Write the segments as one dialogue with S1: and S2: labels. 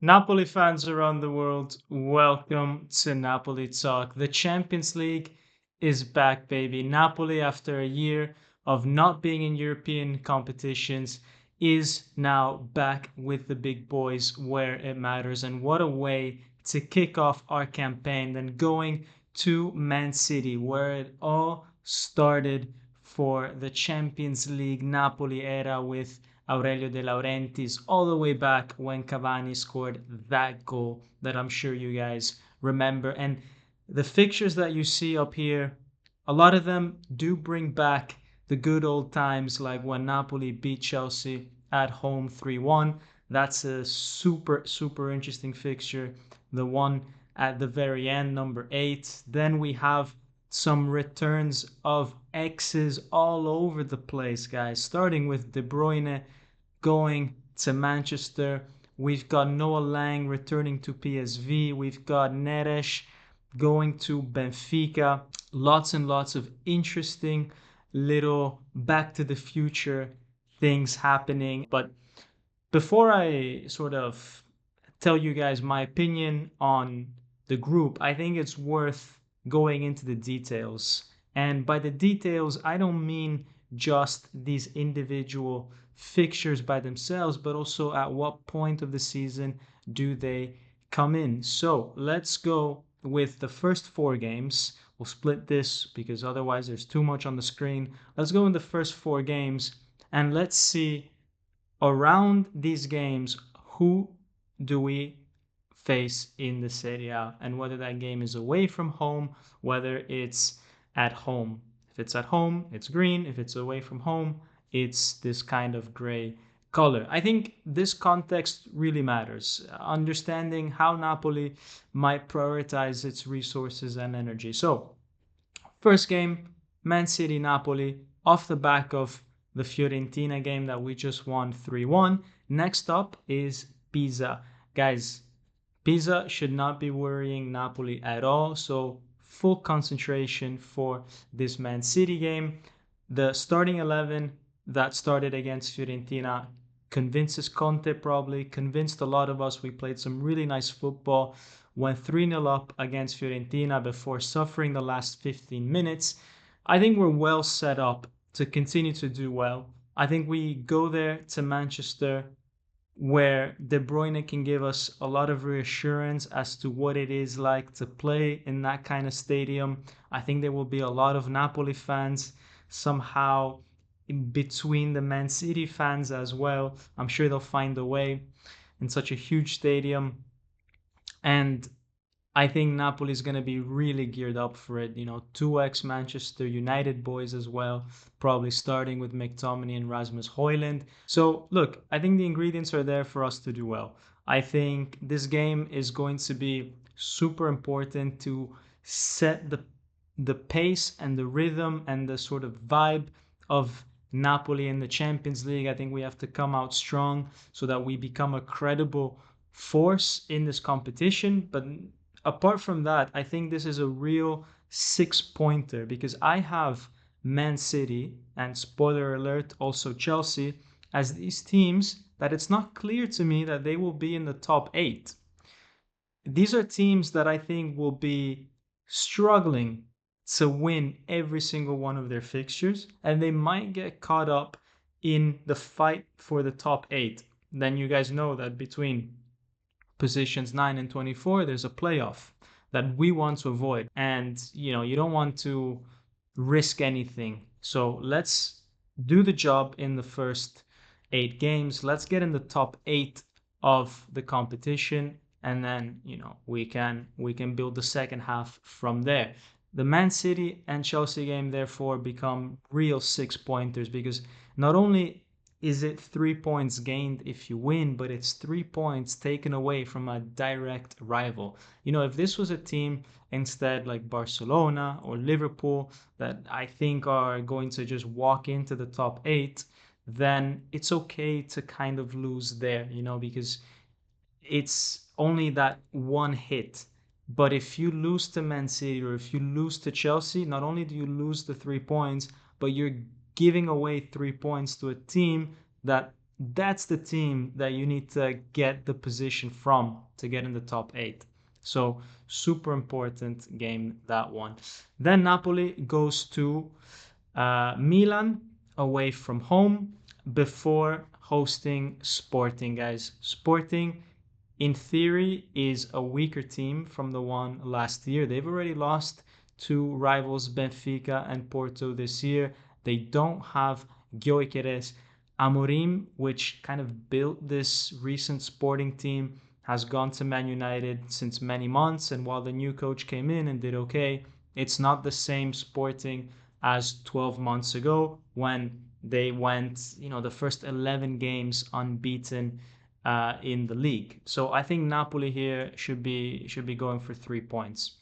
S1: Napoli fans around the world, welcome to Napoli Talk. The Champions League is back, baby. Napoli, after a year of not being in European competitions, is now back with the big boys where it matters. And what a way to kick off our campaign than going to Man City, where it all started for the Champions League Napoli era with Aurelio De Laurentiis all the way back when Cavani scored that goal that I'm sure you guys remember. And the fixtures that you see up here, a lot of them do bring back the good old times, like when Napoli beat Chelsea at home 3-1. That's a super, super interesting fixture. The one at the very end, number 8. Then we have some returns of X's all over the place, guys, starting with De Bruyne going to Manchester. We've got Noah Lang returning to PSV. We've got Neres going to Benfica. Lots and lots of interesting little back to the future things happening. But before I sort of tell you guys my opinion on the group, I think it's worth going into the details. And by the details, I don't mean just these individual fixtures by themselves, but also at what point of the season do they come in. So let's go with the first 4 games. We'll split this because otherwise there's too much on the screen. Let's go in the first 4 games and let's see around these games, who do we face in the Serie A, and whether that game is away from home, whether it's at home. If it's at home, it's green. If it's away from home, it's this kind of gray color. I think this context really matters. Understanding how Napoli might prioritize its resources and energy. So, first game, Man City Napoli, off the back of the Fiorentina game that we just won 3-1. Next up is Pisa. Guys, Pisa should not be worrying Napoli at all. So full concentration for this Man City game. The starting 11 that started against Fiorentina convinces Conte, probably convinced a lot of us. We played some really nice football, went 3-0 up against Fiorentina before suffering the last 15 minutes. I think we're well set up to continue to do well. I think we go there to Manchester where De Bruyne can give us a lot of reassurance as to what it is like to play in that kind of stadium. I think there will be a lot of Napoli fans somehow in between the Man City fans as well. I'm sure they'll find a way in such a huge stadium. And I think Napoli is going to be really geared up for it. You know, 2x Manchester United boys as well, probably starting with McTominay and Rasmus Højlund. So, look, I think the ingredients are there for us to do well. I think this game is going to be super important to set the pace and the rhythm and the sort of vibe of Napoli in the Champions League. I think we have to come out strong so that we become a credible force in this competition. But apart from that, I think this is a real 6 pointer because I have Man City and, spoiler alert, also Chelsea as these teams that it's not clear to me that they will be in the top 8. These are teams that I think will be struggling to win every single one of their fixtures, and they might get caught up in the fight for the top 8. Then you guys know that between positions 9 and 24, there's a playoff that we want to avoid. And, you don't want to risk anything. So let's do the job in the first 8 games. Let's get in the top 8 of the competition. And then, we can build the second half from there. The Man City and Chelsea game, therefore, become real 6 pointers because not only is it 3 points gained if you win, but it's 3 points taken away from a direct rival. If this was a team instead like Barcelona or Liverpool that I think are going to just walk into the top 8, then it's okay to kind of lose there, because it's only that one hit. But if you lose to Man City or if you lose to Chelsea, not only do you lose the 3 points, but you're giving away 3 points to a team that that's the team that you need to get the position from to get in the top eight. So super important game, that one. Then Napoli goes to Milan away from home before hosting Sporting, guys. Sporting, in theory, is a weaker team from the one last year. They've already lost to rivals Benfica and Porto this year. They don't have Gyökeres. Amorim, which kind of built this recent Sporting team, has gone to Man United since many months. And while the new coach came in and did okay, it's not the same Sporting as 12 months ago when they went, the first 11 games unbeaten in the league. So I think Napoli here should be going for 3 points.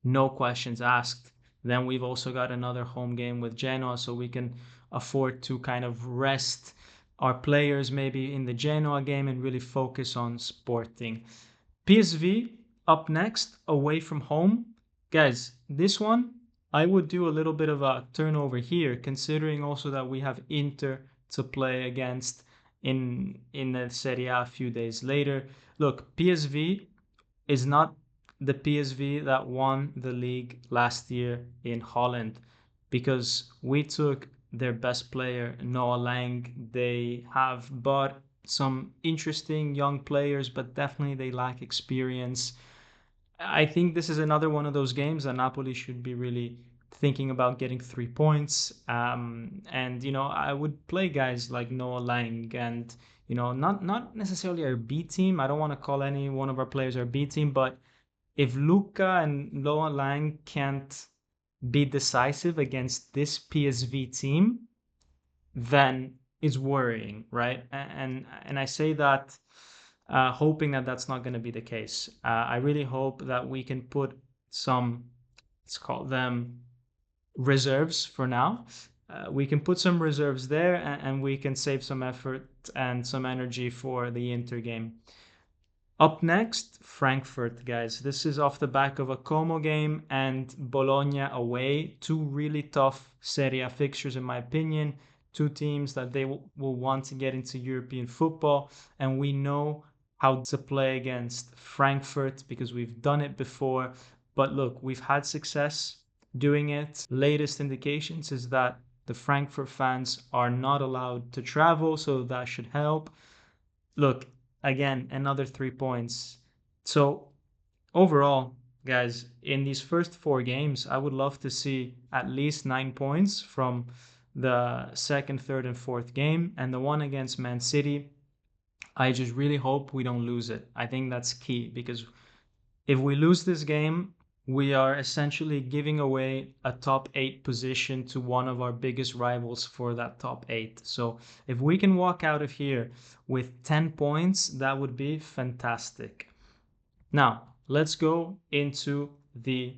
S1: No questions asked. Then we've also got another home game with Genoa, so we can afford to kind of rest our players maybe in the Genoa game and really focus on Sporting. PSV up next, away from home. Guys, this one, I would do a little bit of a turnover here, considering also that we have Inter to play against in the Serie A a few days later. Look, PSV is not the PSV that won the league last year in Holland, because we took their best player, Noah Lang. They have bought some interesting young players, but definitely they lack experience. I think this is another one of those games that Napoli should be really thinking about getting 3 points. And I would play guys like Noah Lang and not necessarily our B team. I don't want to call any one of our players our B team, but if Luca and Noah Lang can't be decisive against this PSV team, then it's worrying, right? And I say that hoping that that's not going to be the case. I really hope that we can put some, let's call them reserves for now. We can put some reserves there, and we can save some effort and some energy for the Inter game. Up next, Frankfurt, guys. This is off the back of a Como game and Bologna away. Two really tough Serie A fixtures, in my opinion. Two teams that they will want to get into European football. And we know how to play against Frankfurt because we've done it before. But look, we've had success doing it. Latest indications is that the Frankfurt fans are not allowed to travel, so that should help. Look, again, another 3 points. So overall, guys, in these first four games, I would love to see at least 9 points from the second, third, and fourth game. And the one against Man City, I just really hope we don't lose it. I think that's key, because if we lose this game, we are essentially giving away a top eight position to one of our biggest rivals for that top eight. So if we can walk out of here with 10 points, that would be fantastic. Now, let's go into the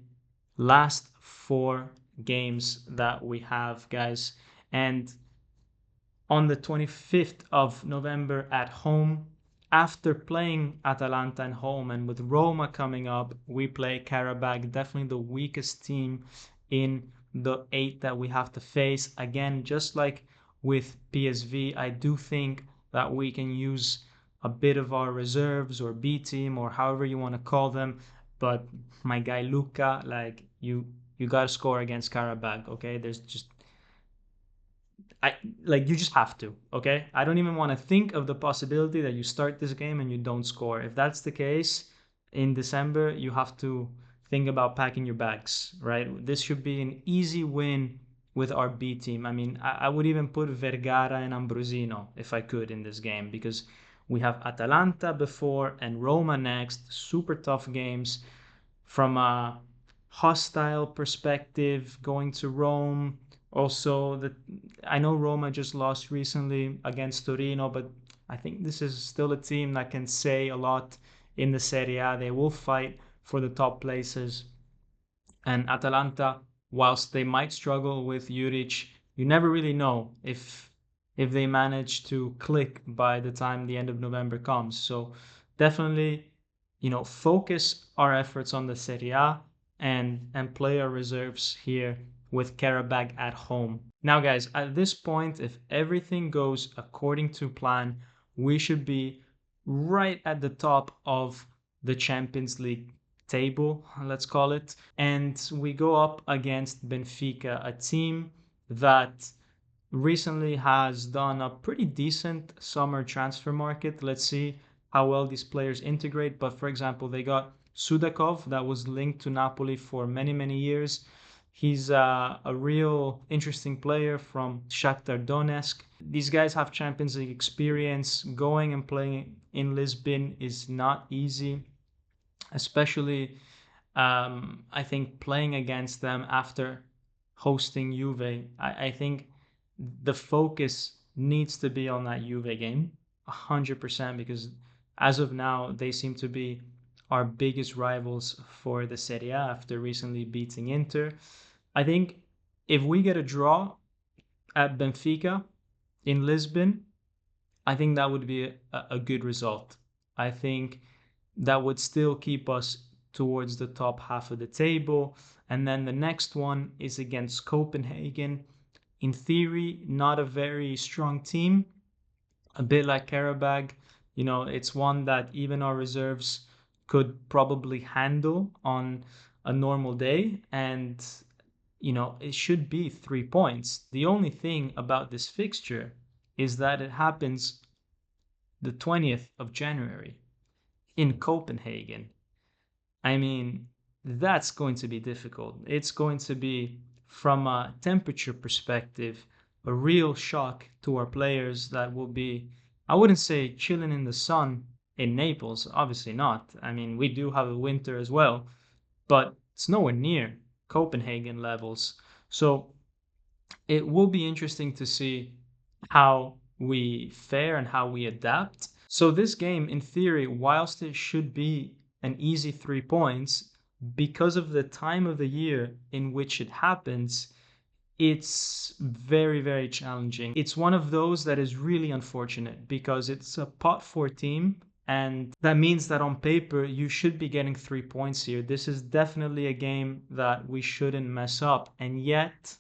S1: last four games that we have, guys. And on the 25th of November at home, after playing Atalanta at home and with Roma coming up, we play Karabakh, definitely the weakest team in the eight that we have to face. Again, just like with PSV, I do think that we can use a bit of our reserves or B team or however you want to call them. But my guy Luca, like you got to score against Karabakh, okay? There's just I like you just have to, okay? I don't even want to think of the possibility that you start this game and you don't score. If that's the case, in December you have to think about packing your bags, right? This should be an easy win with our B team. I mean, I would even put Vergara and Ambrosino if I could in this game, because we have Atalanta before and Roma next. Super tough games from a hostile perspective, going to Rome. Also, I know Roma just lost recently against Torino, but I think this is still a team that can say a lot in the Serie A. They will fight for the top places. And Atalanta, whilst they might struggle with Juric, you never really know if they manage to click by the time the end of November comes. So definitely, focus our efforts on the Serie A and play our reserves here with Karabakh at home. Now, guys, at this point, if everything goes according to plan, we should be right at the top of the Champions League table, let's call it. And we go up against Benfica, a team that recently has done a pretty decent summer transfer market. Let's see how well these players integrate. But for example, they got Sudakov, that was linked to Napoli for many, many years. He's a real interesting player from Shakhtar Donetsk. These guys have Champions League experience. Going and playing in Lisbon is not easy, especially I think playing against them after hosting Juve. I think the focus needs to be on that Juve game, 100%, because as of now, they seem to be our biggest rivals for the Serie A after recently beating Inter. I think if we get a draw at Benfica in Lisbon, I think that would be a good result. I think that would still keep us towards the top half of the table. And then the next one is against Copenhagen. In theory, not a very strong team, a bit like Karabag. You know, it's one that even our reserves could probably handle on a normal day. And, you know, it should be 3 points. The only thing about this fixture is that it happens the 20th of January in Copenhagen. I mean, that's going to be difficult. It's going to be, from a temperature perspective, a real shock to our players that will be, I wouldn't say chilling in the sun in Naples, obviously not. I mean, we do have a winter as well, but it's nowhere near Copenhagen levels. So it will be interesting to see how we fare and how we adapt. So this game, in theory, whilst it should be an easy 3 points, because of the time of the year in which it happens, it's very, very challenging. It's one of those that is really unfortunate because it's a pot four team. And that means that on paper, you should be getting 3 points here. This is definitely a game that we shouldn't mess up. And yet,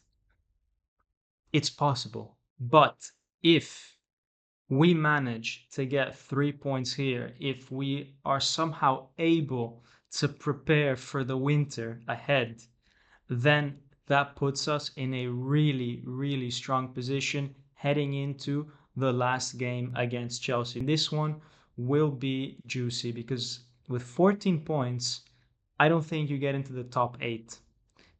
S1: it's possible. But if we manage to get 3 points here, if we are somehow able to prepare for the winter ahead, then that puts us in a really, really strong position heading into the last game against Chelsea. This one will be juicy because with 14 points, I don't think you get into the top eight.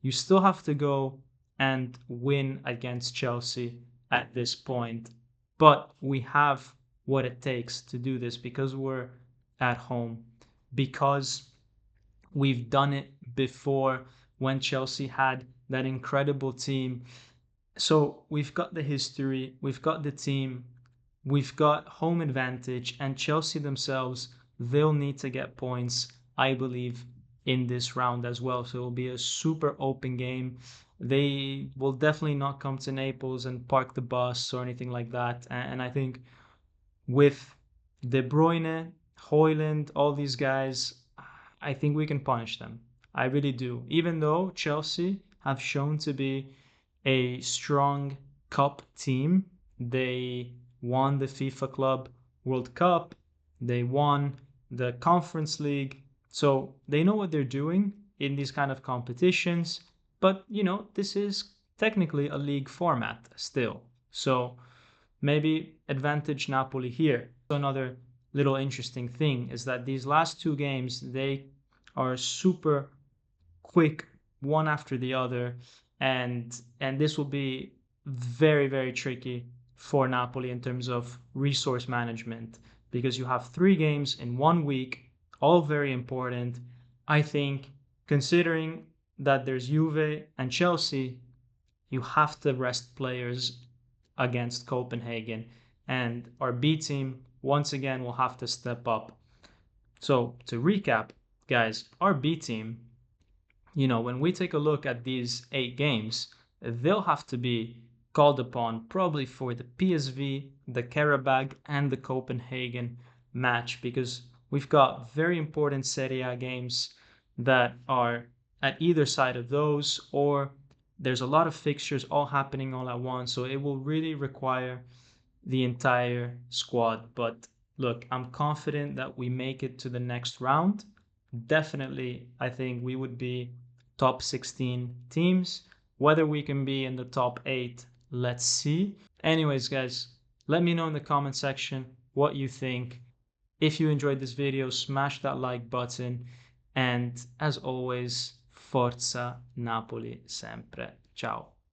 S1: You still have to go and win against Chelsea at this point. But we have what it takes to do this because we're at home, because we've done it before when Chelsea had that incredible team. So we've got the history, we've got the team, we've got home advantage, and Chelsea themselves, they'll need to get points, I believe, in this round as well. So it'll be a super open game. They will definitely not come to Naples and park the bus or anything like that. And I think with De Bruyne, Hoyland, all these guys, I think we can punish them. I really do. Even though Chelsea have shown to be a strong cup team, they won the FIFA Club World Cup, they won the Conference League, so they know what they're doing in these kind of competitions. But, you know, this is technically a league format still. So maybe advantage Napoli here. So another little interesting thing is that these last two games, they are super quick, one after the other, and this will be very, very tricky for Napoli in terms of resource management because you have three games in 1 week, all very important. I think considering that there's Juve and Chelsea, you have to rest players against Copenhagen, and our B team once again will have to step up. So to recap, guys, our B team, you know, when we take a look at these 8 games, they'll have to be called upon probably for the PSV, the Karabag, and the Copenhagen match because we've got very important Serie A games that are at either side of those, or there's a lot of fixtures all happening all at once, so it will really require the entire squad. But look, I'm confident that we make it to the next round. Definitely, I think we would be top 16 teams. Whether we can be in the top 8, let's see. Anyways, guys, let me know in the comment section what you think. If you enjoyed this video, smash that like button. And as always, Forza Napoli sempre. Ciao.